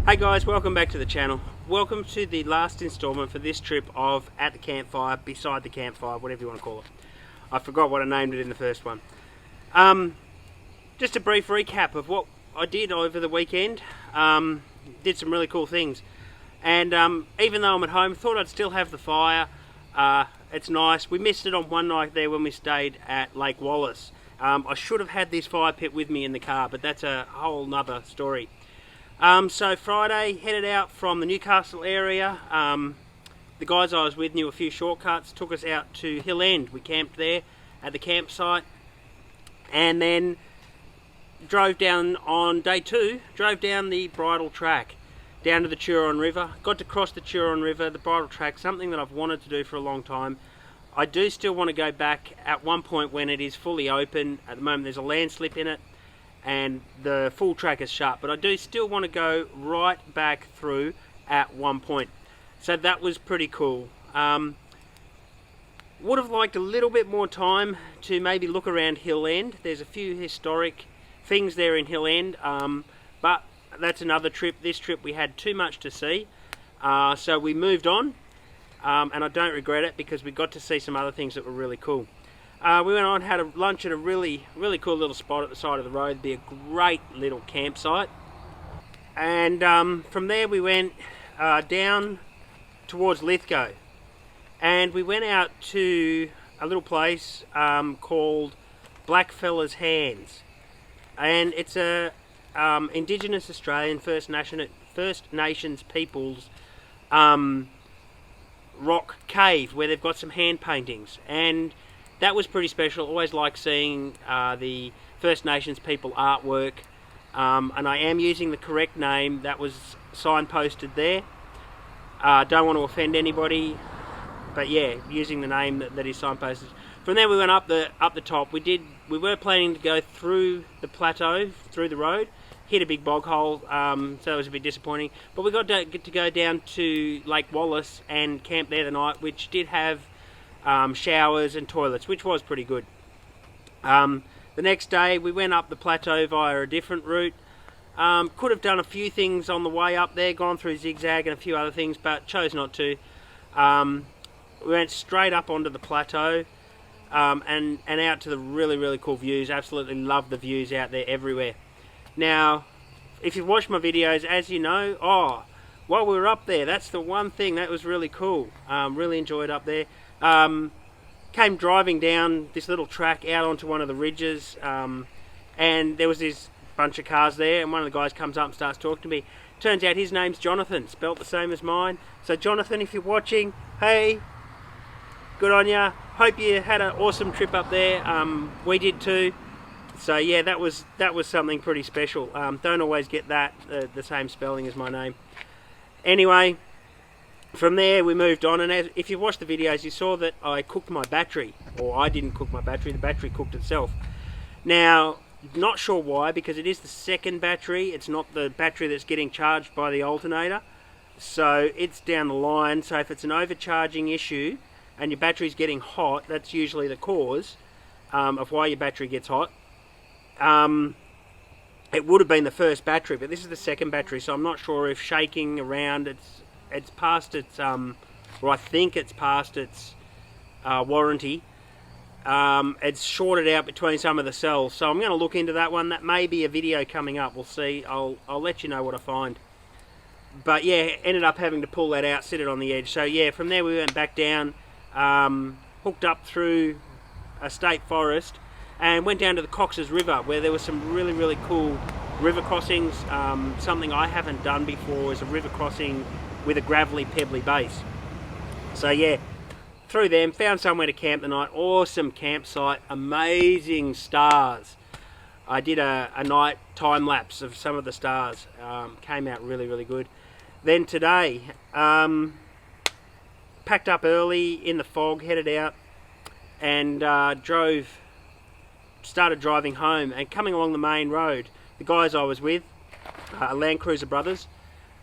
Hey guys, welcome back to the channel. Welcome to the last installment for this trip of At the Campfire, Beside the Campfire, whatever you want to call it. I forgot what I named it in the first one. Just a brief recap of what I did over the weekend. Did some really cool things. And even though I'm at home, thought I'd still have the fire. It's nice. We missed it on one night there when we stayed at Lake Wallace. I should have had this fire pit with me in the car, but that's a whole nother story. So Friday, headed out from the Newcastle area. The guys I was with knew a few shortcuts, took us out to Hill End. We camped there at the campsite, and then drove down on day two, drove down the bridle track, down to the Turon River. Got to cross the Turon River, the bridle track, something that I've wanted to do for a long time. I do still want to go back at one point when it is fully open. At the moment there's a landslip in it, and the full track is shut, but I do still want to go right back through at one point. So that was pretty cool. Would have liked a little bit more time to maybe look around Hill End. There's a few historic things there in Hill End, but that's another trip. This trip we had too much to see, so we moved on, and I don't regret it because we got to see some other things that were really cool. We went on, had a lunch at a really cool little spot at the side of the road. It'd be a great little campsite. And from there we went down towards Lithgow. And we went out to a little place called Blackfellas Hands. And it's a Indigenous Australian First Nations peoples rock cave where they've got some hand paintings. And that was pretty special. Always like seeing the First Nations people artwork, and I am using the correct name that was signposted there. Don't want to offend anybody, but yeah, using the name that is signposted. From there we went up the top. We were planning to go through the plateau, through the road, hit a big bog hole, so that was a bit disappointing. But we got to go down to Lake Wallace and camp there the night, which did have showers and toilets, which was pretty good. The next day we went up the plateau via a different route. Could have done a few things on the way up there, gone through zigzag and a few other things, but chose not to. We went straight up onto the plateau, and out to the really cool views. Absolutely love the views out there everywhere. Now, if you've watched my videos, as you know, while we were up there, that's the one thing that was really cool. Really enjoyed up there. Came driving down this little track out onto one of the ridges, and there was this bunch of cars there, and one of the guys comes up and starts talking to me. Turns out his name's Jonathan, spelt the same as mine. So Jonathan, if you're watching, hey, good on ya. Hope you had an awesome trip up there. We did too. So yeah, that was something pretty special. Don't always get that the same spelling as my name. Anyway, from there we moved on, and if you've watched the videos you saw that I cooked my battery. Or I didn't cook my battery, the battery cooked itself. Now, not sure why, because it is the second battery. It's not the battery that's getting charged by the alternator, so it's down the line. So if it's an overcharging issue and your battery's getting hot, that's usually the cause of why your battery gets hot. It would have been the first battery, but this is the second battery, so I'm not sure if shaking around it's past its or I think it's past its warranty. It's shorted out between some of the cells, so I'm going to look into that one. That may be a video coming up, we'll see. I'll let you know what I find. But yeah, ended up having to pull that out, sit it on the edge. So yeah, from there we went back down, hooked up through a state forest, and went down to the Cox's River, where there were some really cool river crossings. Something I haven't done before is a river crossing with a gravelly, pebbly base. So yeah, through them, found somewhere to camp the night. Awesome campsite, amazing stars. I did a night time lapse of some of the stars. Came out really good. Then today, packed up early in the fog, headed out, and started driving home. And coming along the main road, the guys I was with, Land Cruiser Brothers,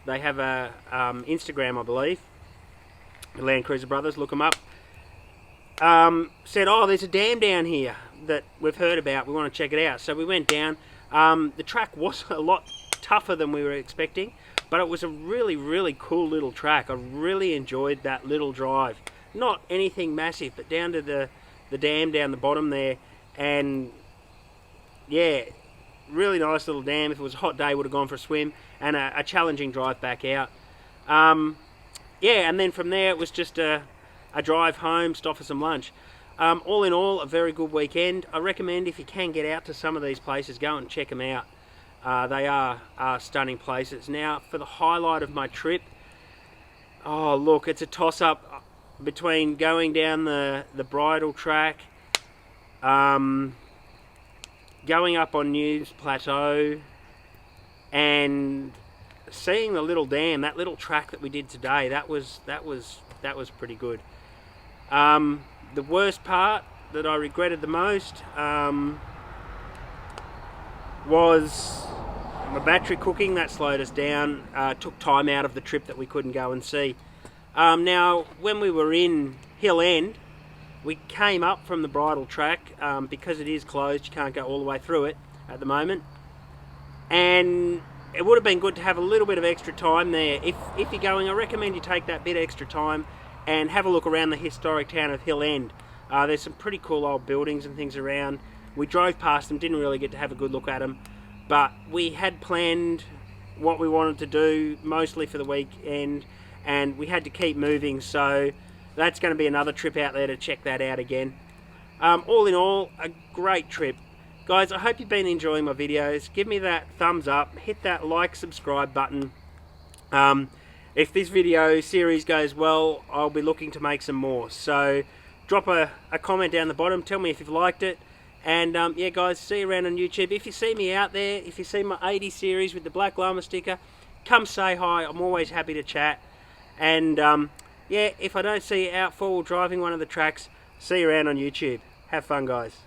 they have a Instagram, I believe, the Land Cruiser Brothers, look them up. Said, oh, there's a dam down here that we've heard about, we want to check it out. So we went down. The track was a lot tougher than we were expecting. but it was a really cool little track. I really enjoyed that little drive. Not anything massive, but down to the dam down the bottom there, and yeah, really nice little dam. If it was a hot day, would have gone for a swim, and a challenging drive back out. Yeah, and then from there it was just a drive home, stop for some lunch. All in all, a very good weekend. I recommend, if you can get out to some of these places, go and check them out. They are stunning places. Now, for the highlight of my trip, oh look, it's a toss-up between going down the bridle track, going up on News Plateau, and seeing the little dam, that little track that we did today. That was pretty good. The worst part that I regretted the most was my battery cooking. That slowed us down, took time out of the trip that we couldn't go and see. Now, when we were in Hill End, we came up from the bridle track, because it is closed, you can't go all the way through it at the moment, and it would have been good to have a little bit of extra time there. If you're going, I recommend you take that bit extra time and have a look around the historic town of Hill End. There's some pretty cool old buildings and things around. We drove past them, didn't really get to have a good look at them, but we had planned what we wanted to do mostly for the weekend, and we had to keep moving, so that's going to be another trip out there to check that out again. All in all, a great trip. Guys, I hope you've been enjoying my videos. Give me that thumbs up, hit that like, subscribe button. If this video series goes well, I'll be looking to make some more. So drop a comment down the bottom, tell me if you've liked it. And yeah guys, see you around on YouTube. If you see me out there, if you see my 80 series with the black llama sticker, come say hi. I'm always happy to chat. And yeah, if I don't see you out forward driving one of the tracks, see you around on YouTube. Have fun, guys.